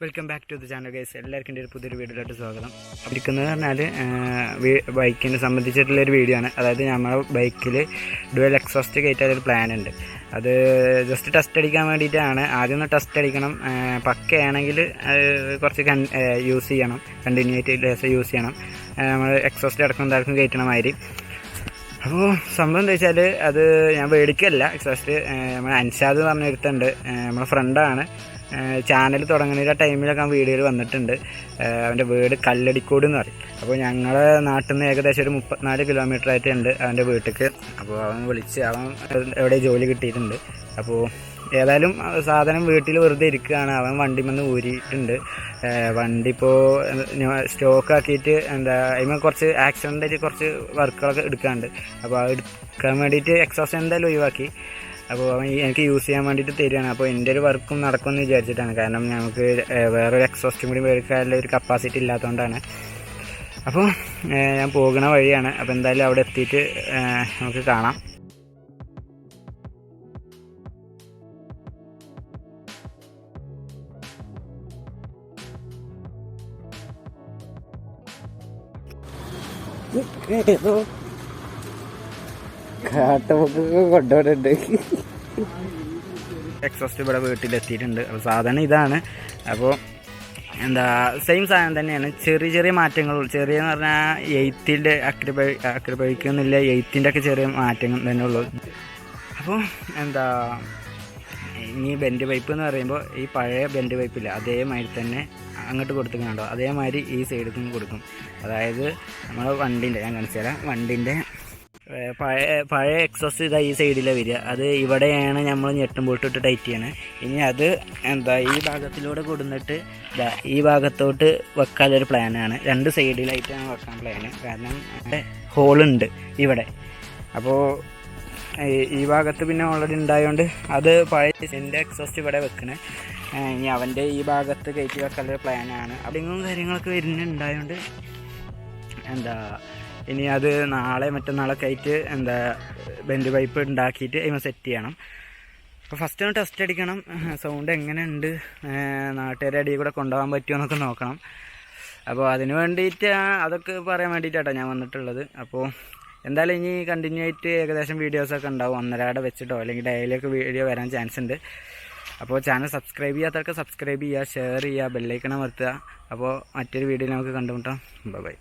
Welcome back to the channel guys. എല്ലാവർക്കും എൻ്റെ ഒരു പുതിയൊരു വീഡിയോയിലോട്ട് സ്വാഗതം. ഇരിക്കുന്നത് പറഞ്ഞാൽ ബൈക്കിനെ സംബന്ധിച്ചിട്ടുള്ളൊരു വീഡിയോ ആണ്. അതായത് നമ്മുടെ ബൈക്കിൽ ഡുവൽ എക്സോസ്റ്റ് കയറ്റാനൊരു പ്ലാൻ ഉണ്ട്. അത് ജസ്റ്റ് ടെസ്റ്റ് അടിക്കാൻ വേണ്ടിയിട്ടാണ്. ആദ്യം ഒന്ന് ടെസ്റ്റ് അടിക്കണം. പക്കയാണെങ്കിൽ കുറച്ച് യൂസ് ചെയ്യണം, കണ്ടിന്യൂറ്റി യൂസ് ചെയ്യണം. നമ്മൾ എക്സോസ്റ്റ് അടക്കം താഴേക്കും കയറ്റണമാതിരി. അപ്പോൾ സംഭവം എന്താ വെച്ചാൽ അത് ഞാൻ മേടിക്കല്ല. എക്സോസ്റ്റ് നമ്മൾ അൻഷാദ് പറഞ്ഞെടുത്തുണ്ട്, നമ്മുടെ ഫ്രണ്ടാണ്. ചാനൽ തുടങ്ങുന്ന ടൈമിലൊക്കെ ആ വീഡിയോയിൽ വന്നിട്ടുണ്ട്. അവൻ്റെ വീട് കല്ലടിക്കോട് എന്ന് പറയും. അപ്പോൾ ഞങ്ങളെ നാട്ടിൽ നിന്ന് ഏകദേശം ഒരു 34 കിലോമീറ്റർ ആയിട്ടുണ്ട് അവൻ്റെ വീട്ടിലേക്ക്. അപ്പോൾ അവൻ വിളിച്ച് അവൻ എവിടെ ജോലി കിട്ടിയിട്ടുണ്ട്. അപ്പോൾ ഏതായാലും സാധനം വീട്ടിൽ വെറുതെ ഇരിക്കുകയാണ്. അവൻ വണ്ടി വന്ന് ഊരിയിട്ടുണ്ട്. വണ്ടി ഇപ്പോൾ സ്റ്റോക്ക് ആക്കിയിട്ട് അതിന് കുറച്ച് ആക്സിഡൻ്റായിട്ട് കുറച്ച് വർക്കുകളൊക്കെ എടുക്കാനുണ്ട്. അപ്പോൾ അത് എടുക്കാൻ വേണ്ടിയിട്ട് എക്സോസ്റ്റ് എന്തായാലും ഒഴിവാക്കി. അപ്പോൾ അവൻ എനിക്ക് യൂസ് ചെയ്യാൻ വേണ്ടിയിട്ട് തരികയാണ്. അപ്പോൾ എൻ്റെ ഒരു വർക്കും നടക്കുമെന്ന് വിചാരിച്ചിട്ടാണ്. കാരണം നമുക്ക് വേറൊരു എക്സോസ്റ്റും കൂടി മേടിക്കാനുള്ള ഒരു കപ്പാസിറ്റി ഇല്ലാത്തതുകൊണ്ടാണ്. അപ്പോൾ ഞാൻ പോകുന്ന വഴിയാണ്. അപ്പോൾ എന്തായാലും അവിടെ എത്തിയിട്ട് നമുക്ക് കാണാം. കാട്ടുപോക്കൊക്കെ കൊണ്ടുപോകുന്നുണ്ട്. എക്സോസ്റ്റ് ഇവിടെ വീട്ടിലെത്തിയിട്ടുണ്ട്. അപ്പോൾ സാധനം ഇതാണ്. അപ്പോൾ സെയിം സാധനം തന്നെയാണ്. ചെറിയ ചെറിയ മാറ്റങ്ങൾ, ചെറിയെന്ന് പറഞ്ഞാൽ എയ്ത്തിൻ്റെ അക്രപഴിക്കുന്നില്ല, എയ്ത്തിൻ്റെ ഒക്കെ ചെറിയ മാറ്റങ്ങൾ തന്നെ ഉള്ളൂ. അപ്പോൾ ഇനി ബെൻഡ് പൈപ്പ് എന്ന് പറയുമ്പോൾ ഈ പഴയ ബെൻഡ് പൈപ്പില്ല, അതേമാതിരി തന്നെ അങ്ങോട്ട് കൊടുത്തിട്ടുണ്ടോ അതേമാതിരി ഈ സൈഡിൽ കൊടുക്കും. അതായത് നമ്മൾ വണ്ടിൻ്റെ ഞാൻ കാണിച്ചു തരാം. വണ്ടിൻ്റെ പഴയ എക്സോസ്റ്റ് ഇതാ ഈ സൈഡിലാണ് വരിക. അത് ഇവിടെയാണ് നമ്മൾ ഞെട്ടുമ്പോട്ടിട്ട് ടൈറ്റ് ചെയ്യണത്. ഇനി അത് ഈ ഭാഗത്തിലൂടെ കൊടുന്നിട്ട് ഈ ഭാഗത്തോട്ട് വെക്കാനൊരു പ്ലാനാണ്. 2 സൈഡിലായിട്ടാണ് വെക്കാൻ പ്ലാന്. കാരണം അവിടെ ഹോളുണ്ട് ഇവിടെ. അപ്പോൾ ഈ ഭാഗത്ത് പിന്നെ ഓൾറെഡി ഉണ്ടായതുകൊണ്ട് അത് പഴയ എൻ്റെ എക്സോസ്റ്റ് ഇവിടെ വെക്കണേ. ഇനി അവൻ്റെ ഈ ഭാഗത്ത് കയറ്റി വെക്കാനൊരു പ്ലാനാണ്. അവിടെയും കാര്യങ്ങളൊക്കെ വരുന്നുണ്ടായതുകൊണ്ട് ഇനി അത് നാളെ മറ്റന്നാളൊക്കെ ആയിട്ട് ബെൻഡ് പൈപ്പ് ഉണ്ടാക്കിയിട്ട് അതിന് സെറ്റ് ചെയ്യണം. അപ്പോൾ ഫസ്റ്റ് ഒന്ന് ടെസ്റ്റ് അടിക്കണം. സൗണ്ട് എങ്ങനെയുണ്ട്, നാട്ടുകാരുടെ അടിയിൽ കൂടെ കൊണ്ടുപോകാൻ പറ്റുമോ എന്നൊക്കെ നോക്കണം. അപ്പോൾ അതിന് വേണ്ടിയിട്ട് അതൊക്കെ പറയാൻ വേണ്ടിയിട്ടാണ് ഞാൻ വന്നിട്ടുള്ളത്. അപ്പോൾ എന്തായാലും ഇനി കണ്ടിന്യൂ ആയിട്ട് ഏകദേശം വീഡിയോസൊക്കെ ഉണ്ടാവും. 1.5 വെച്ചിട്ടോ അല്ലെങ്കിൽ ഡെയിലിയൊക്കെ വീഡിയോ വരാൻ ചാൻസ് ഉണ്ട്. അപ്പോൾ ചാനൽ സബ്സ്ക്രൈബ് ചെയ്യാത്തവർക്ക് സബ്സ്ക്രൈബ് ചെയ്യുക, ഷെയർ ചെയ്യുക, ബെല്ലൈക്കൺ അമർത്തുക. അപ്പോൾ മറ്റൊരു വീഡിയോയിൽ നമുക്ക് കണ്ടുമുട്ടാം. ബൈ.